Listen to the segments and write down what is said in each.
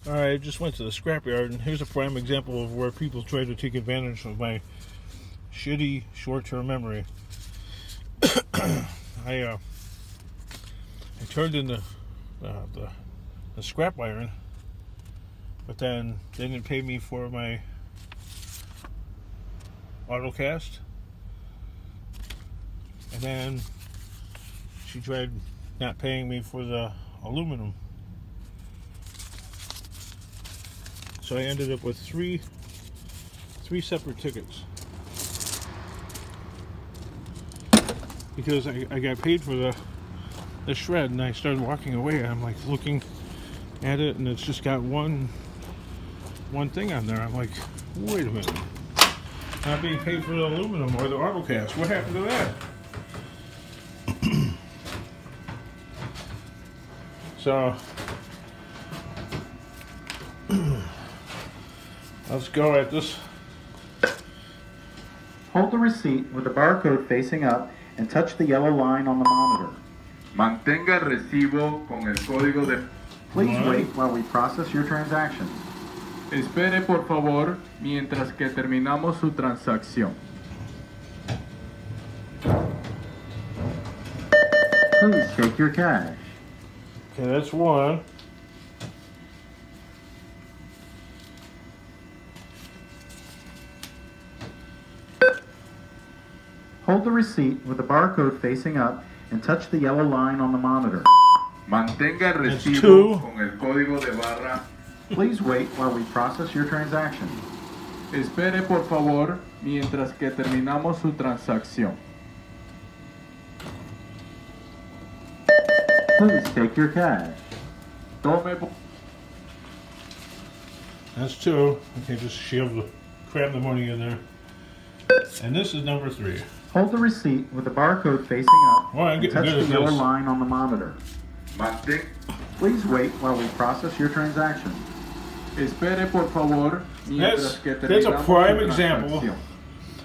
Alright, I just went to the scrapyard, and here's a prime example of where people try to take advantage of my shitty short-term memory. I turned in the scrap iron, but then they didn't pay me for my auto cast, and then she tried not paying me for the aluminum. So I ended up with three separate tickets because I got paid for the shred, and I started walking away. I'm like looking at it, and it's just got one thing on there. I'm like, wait a minute, not being paid for the aluminum or the auto cast. What happened to that? So let's go at this. Hold the receipt with the barcode facing up and touch the yellow line on the monitor. Mantenga el recibo con el código de... Please wait while we process your transaction. Espere por favor mientras que terminamos su transacción. Please take your cash. Okay, that's one. Hold the receipt with the barcode facing up and touch the yellow line on the monitor. Mantenga el That's recibo two. con el código de barra. Please wait while we process your transaction. Espere por favor mientras que terminamos su transacción. Please take your cash. Tome That's two. Okay, just cram the money in there. And this is number three. Hold the receipt with the barcode facing up Well, I'm and getting touch good the at yellow this. line on the monitor. Mantén. Please wait while we process your transaction. Espere por favor mientras que That's a terminamos prime su example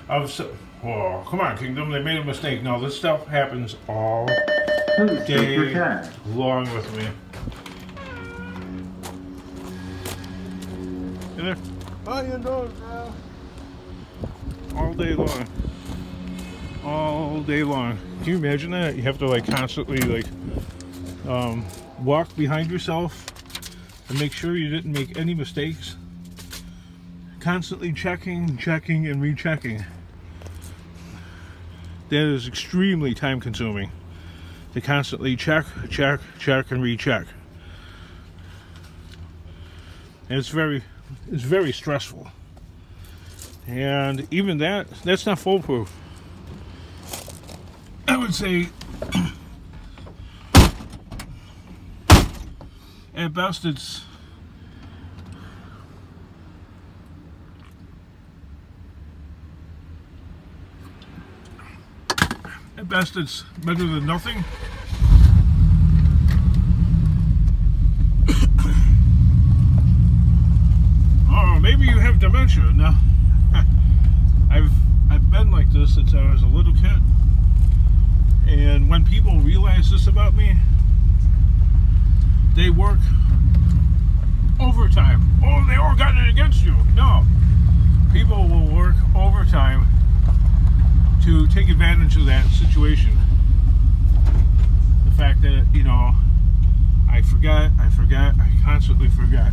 transacción. Oh, come on, Kingdom. They made a mistake. No, this stuff happens all Please take your day cash. long with me. Hey there. How you doing, pal? All day long. All day long. Can you imagine that? You have to like constantly like walk behind yourself and make sure you didn't make any mistakes. Constantly checking, and rechecking. That is extremely time consuming. To constantly check, and recheck. And it's very stressful. And even that's not foolproof. I would say at best it's better than nothing. Oh, maybe you have dementia. No. I've been like this since I was a little kid. And when people realize this about me, they work overtime. Oh, they all got it against you. No. People will work overtime to take advantage of that situation. The fact that, you know, I constantly forgot.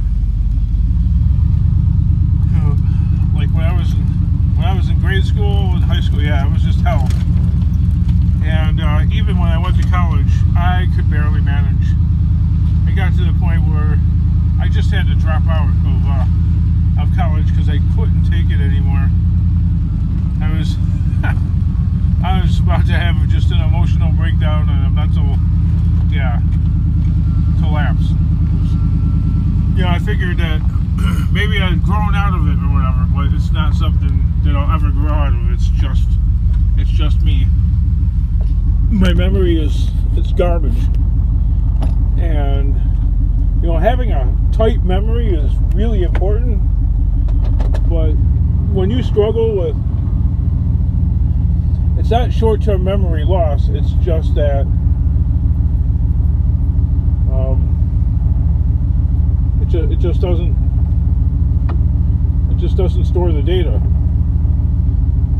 You know, like when I was in grade school and high school, yeah, it was just hell. And even when I went to college, I could barely manage. It got to the point where I just had to drop out of college because I couldn't take it anymore. I was about to have just an emotional breakdown and a mental, collapse. You know, I figured that maybe I'd grown out of it or whatever, but it's not something that I'll ever grow out of. It's just me. My memory it's garbage. And you know, having a tight memory is really important, but when you struggle with, it's not short-term memory loss, it's just that it just doesn't store the data.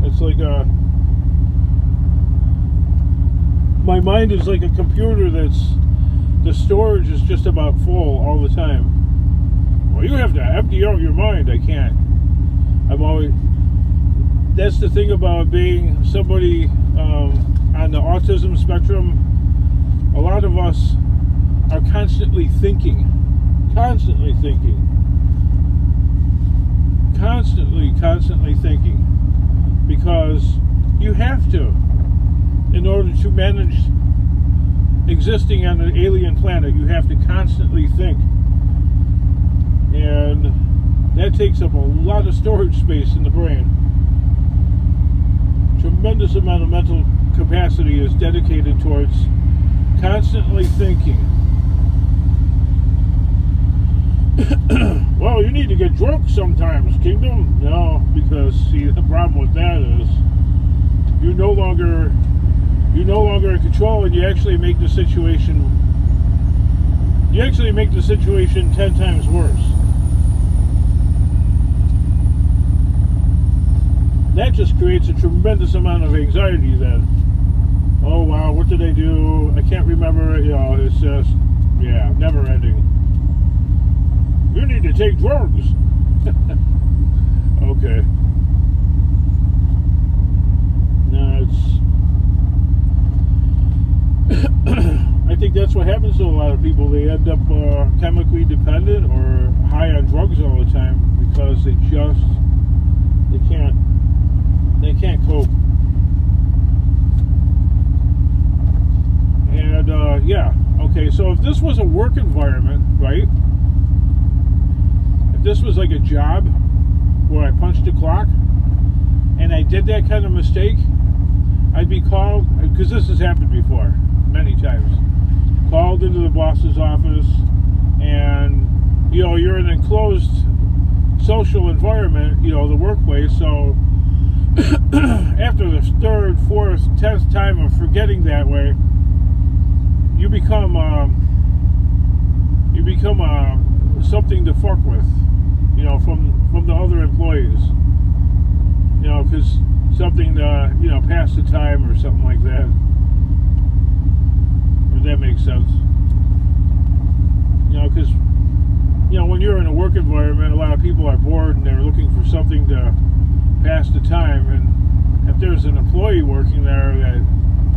It's like my mind is like a computer the storage is just about full all the time. Well, you have to empty out your mind. I can't. That's the thing about being somebody on the autism spectrum. A lot of us are constantly thinking, constantly thinking, because you have to, in order to manage existing on an alien planet. You have to constantly think, and that takes up a lot of storage space in the brain. Tremendous amount of mental capacity is dedicated towards constantly thinking. Well, you need to get drunk sometimes, Kingdom. No, because see, the problem with that is you're no longer in control, and you actually make the situation 10 times worse. That just creates a tremendous amount of anxiety then. Oh wow, what did I do? I can't remember. You know, it's just, yeah, never ending. You need to take drugs. Okay. No, I think that's what happens to a lot of people. They end up chemically dependent or high on drugs all the time because they can't cope. And yeah, okay, so if this was a work environment, right? If this was like a job where I punched a clock and I did that kind of mistake, I'd be called, because this has happened before many times, called into the boss's office, and you know, you're in an enclosed social environment, you know, the workplace, so after the third, fourth, 10th time of forgetting that way, you become something to fuck with, you know, from the other employees, you know, because something to, you know, pass the time or something like that. If that makes sense. You know, because, you know, when you're in a work environment, a lot of people are bored and they're looking for something to pass the time, and if there's an employee working there that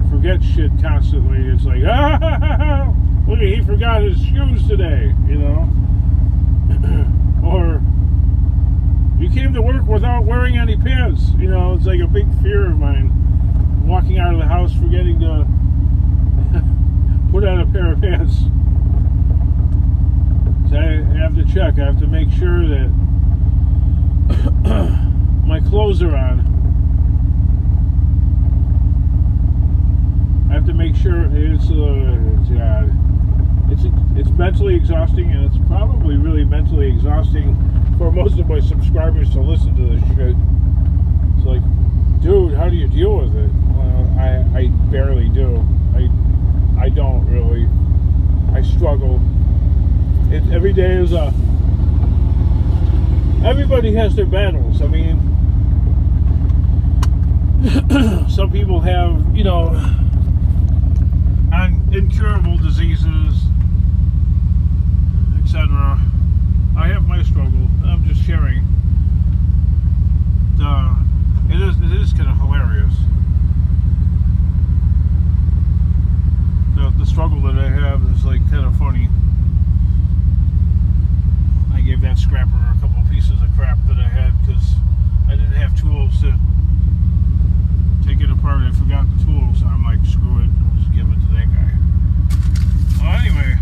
forgets shit constantly, it's like, ah, look, he forgot his shoes today, you know. Or you came to work without wearing any pants, you know. It's like a big fear of mine, walking out of the house forgetting to put on a pair of pants. So I have to check. I have to make sure that my clothes are on. I have to make sure it's mentally exhausting, and it's probably really mentally exhausting for most of my subscribers to listen to this shit. It's like, dude, how do you deal with it? Well, I barely do. I don't really. I struggle. Every day is everybody has their battles. I mean, some people have, you know, incurable diseases, etc. I have my struggle. I'm just sharing. It is kind of hilarious. The struggle that I have is like kind of funny. I gave that scrapper a couple of pieces of crap that I had because I didn't have tools to take it apart. I forgot the tools, so I'm like, screw it, I'll just give it to that guy. Well, anyway,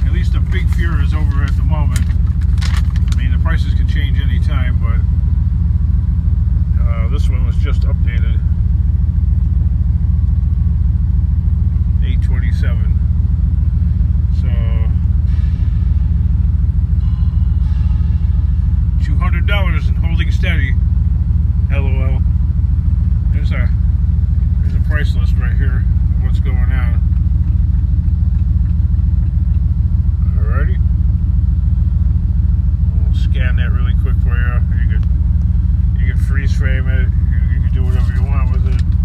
at least the big fear is over at the moment. I mean, the prices can change any time, but this one was just updated. 827. So $200 and holding steady. LOL. There's a price list right here of what's going on. Alrighty. scan that really quick for you. You could freeze frame it. You could do whatever you want with it.